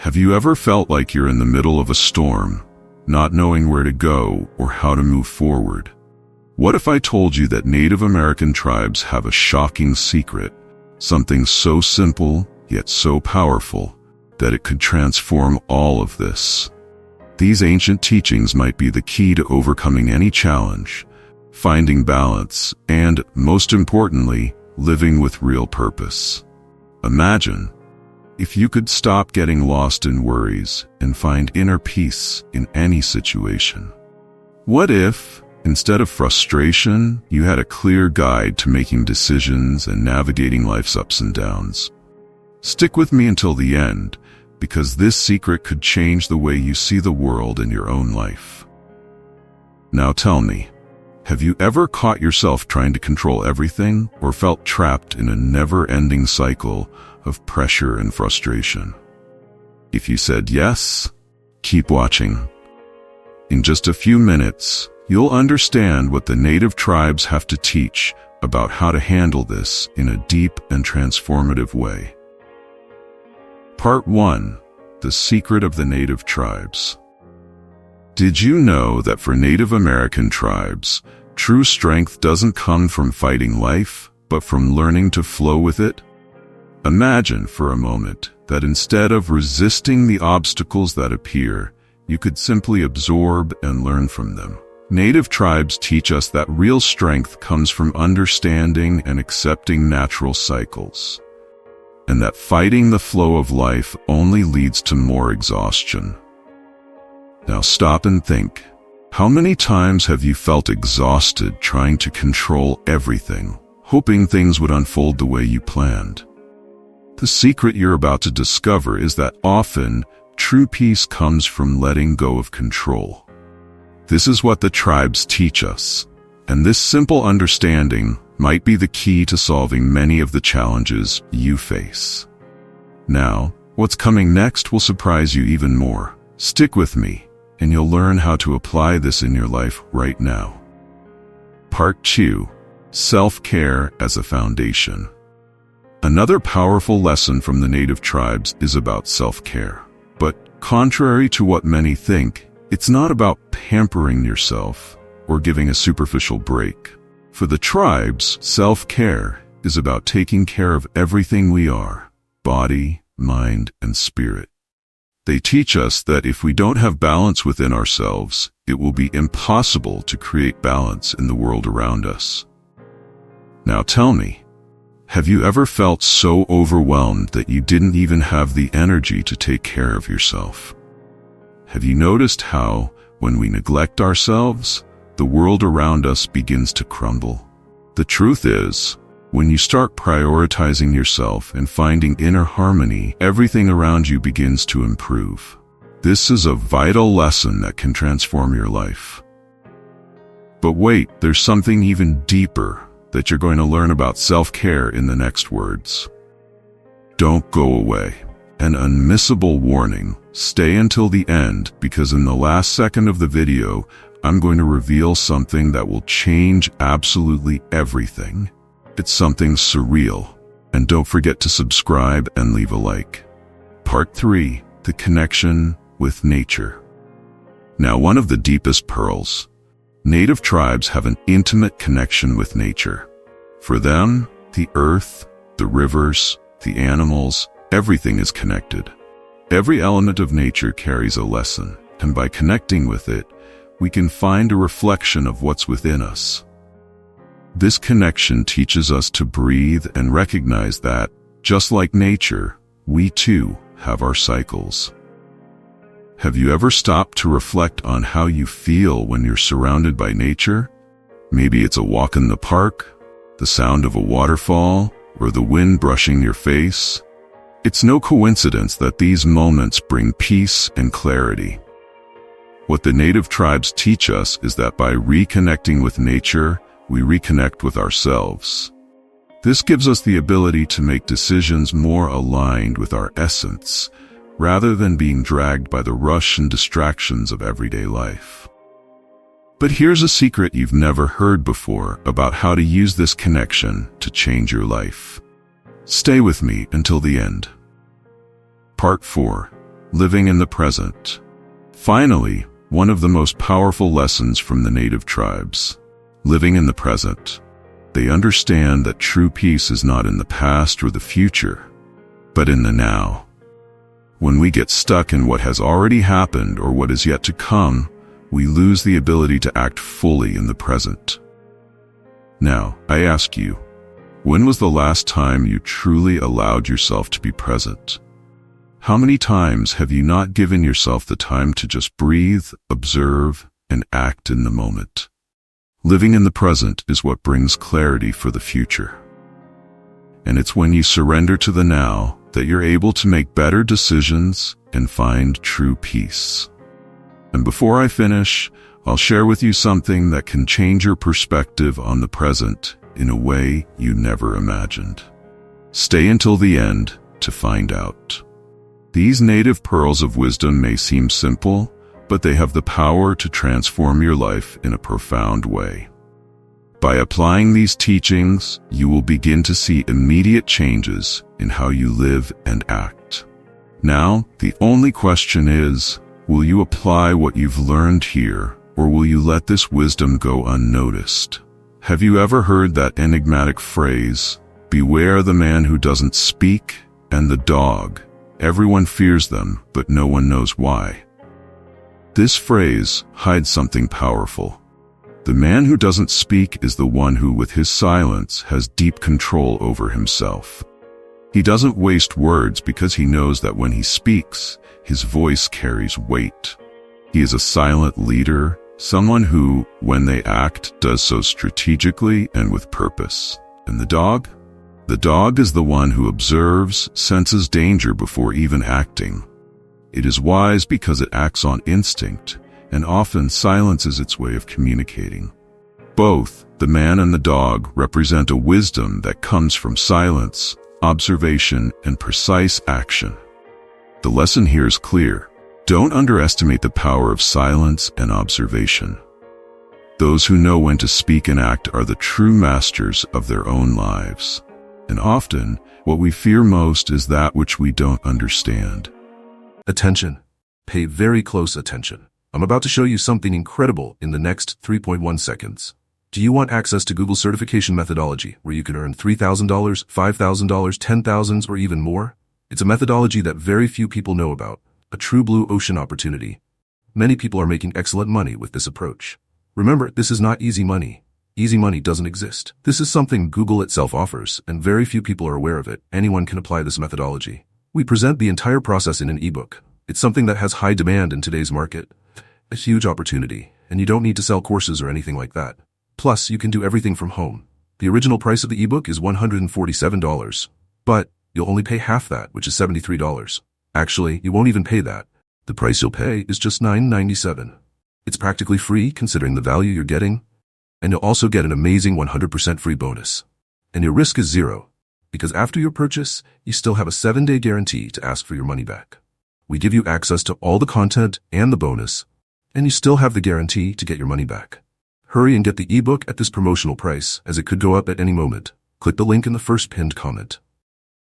Have you ever felt like you're in the middle of a storm, not knowing where to go or how to move forward? What if I told you that Native American tribes have a shocking secret, something so simple yet so powerful that it could transform all of this? These ancient teachings might be the key to overcoming any challenge, finding balance, and, most importantly, living with real purpose. Imagine if you could stop getting lost in worries and find inner peace in any situation. What if, instead of frustration, you had a clear guide to making decisions and navigating life's ups and downs? Stick with me until the end, because this secret could change the way you see the world and your own life. Now tell me, have you ever caught yourself trying to control everything or felt trapped in a never-ending cycle of pressure and frustration? If you said yes, keep watching. In just a few minutes, you'll understand what the Native tribes have to teach about how to handle this in a deep and transformative way. Part 1. The Secret of the Native Tribes. Did you know that for Native American tribes, true strength doesn't come from fighting life, but from learning to flow with it? Imagine for a moment that instead of resisting the obstacles that appear, you could simply absorb and learn from them. Native tribes teach us that real strength comes from understanding and accepting natural cycles, and that fighting the flow of life only leads to more exhaustion. Now stop and think. How many times have you felt exhausted trying to control everything, hoping things would unfold the way you planned? The secret you're about to discover is that often, true peace comes from letting go of control. This is what the tribes teach us, and this simple understanding might be the key to solving many of the challenges you face. Now, what's coming next will surprise you even more. Stick with me, and you'll learn how to apply this in your life right now. Part 2. Self-care as a foundation. Another powerful lesson from the Native tribes is about self-care. But contrary to what many think, it's not about pampering yourself or giving a superficial break. For the tribes, self-care is about taking care of everything we are, body, mind, and spirit. They teach us that if we don't have balance within ourselves, it will be impossible to create balance in the world around us. Now tell me, have you ever felt so overwhelmed that you didn't even have the energy to take care of yourself? Have you noticed how, when we neglect ourselves, the world around us begins to crumble? The truth is, when you start prioritizing yourself and finding inner harmony, everything around you begins to improve. This is a vital lesson that can transform your life. But wait, there's something even deeper that you're going to learn about self-care in the next words. Don't go away. An unmissable warning. Stay until the end, because in the last second of the video, I'm going to reveal something that will change absolutely everything. It's something surreal. And don't forget to subscribe and leave a like. Part 3. The connection with nature. Now, one of the deepest pearls. Native tribes have an intimate connection with nature. For them, the earth, the rivers, the animals, everything is connected. Every element of nature carries a lesson, and by connecting with it, we can find a reflection of what's within us. This connection teaches us to breathe and recognize that, just like nature, we too have our cycles. Have you ever stopped to reflect on how you feel when you're surrounded by nature? Maybe it's a walk in the park, the sound of a waterfall, or the wind brushing your face. It's no coincidence that these moments bring peace and clarity. What the Native tribes teach us is that by reconnecting with nature, we reconnect with ourselves. This gives us the ability to make decisions more aligned with our essence, rather than being dragged by the rush and distractions of everyday life. But here's a secret you've never heard before about how to use this connection to change your life. Stay with me until the end. Part 4. living in the present. Finally, one of the most powerful lessons from the native tribes, living in the present. They understand that true peace is not in the past or the future, but in the now. When we get stuck in what has already happened or what is yet to come, we lose the ability to act fully in the present. Now, I ask you, when was the last time you truly allowed yourself to be present? How many times have you not given yourself the time to just breathe, observe, and act in the moment? Living in the present is what brings clarity for the future. And it's when you surrender to the now that you're able to make better decisions and find true peace. And before I finish, I'll share with you something that can change your perspective on the present in a way you never imagined. Stay until the end to find out. These native pearls of wisdom may seem simple, but they have the power to transform your life in a profound way. By applying these teachings, you will begin to see immediate changes in how you live and act. Now, the only question is, will you apply what you've learned here, or will you let this wisdom go unnoticed? Have you ever heard that enigmatic phrase, "Beware the man who doesn't speak and the dog"? Everyone fears them, but no one knows why. This phrase hides something powerful. The man who doesn't speak is the one who, with his silence, has deep control over himself. He doesn't waste words because he knows that when he speaks, his voice carries weight. He is a silent leader, someone who, when they act, does so strategically and with purpose. And the dog? The dog is the one who observes, senses danger before even acting. It is wise because it acts on instinct, and often silence is its way of communicating. Both, the man and the dog, represent a wisdom that comes from silence, observation, and precise action. The lesson here is clear. Don't underestimate the power of silence and observation. Those who know when to speak and act are the true masters of their own lives. And often, what we fear most is that which we don't understand. Attention. Pay very close attention. I'm about to show you something incredible in the next 3.1 seconds. Do you want access to Google certification methodology where you can earn $3,000, $5,000, $10,000, or even more? It's a methodology that very few people know about, a true blue ocean opportunity. Many people are making excellent money with this approach. Remember, this is not easy money. Easy money doesn't exist. This is something Google itself offers, and very few people are aware of it. Anyone can apply this methodology. We present the entire process in an ebook. It's something that has high demand in today's market. A huge opportunity, and you don't need to sell courses or anything like that. Plus, you can do everything from home. The original price of the ebook is $147, but you'll only pay half that, which is $73. Actually, you won't even pay that. The price you'll pay is just $9.97. It's practically free considering the value you're getting, and you'll also get an amazing 100% free bonus. And your risk is zero, because after your purchase, you still have a 7-day guarantee to ask for your money back. We give you access to all the content and the bonus, and you still have the guarantee to get your money back. Hurry and get the ebook at this promotional price, as it could go up at any moment. Click the link in the first pinned comment.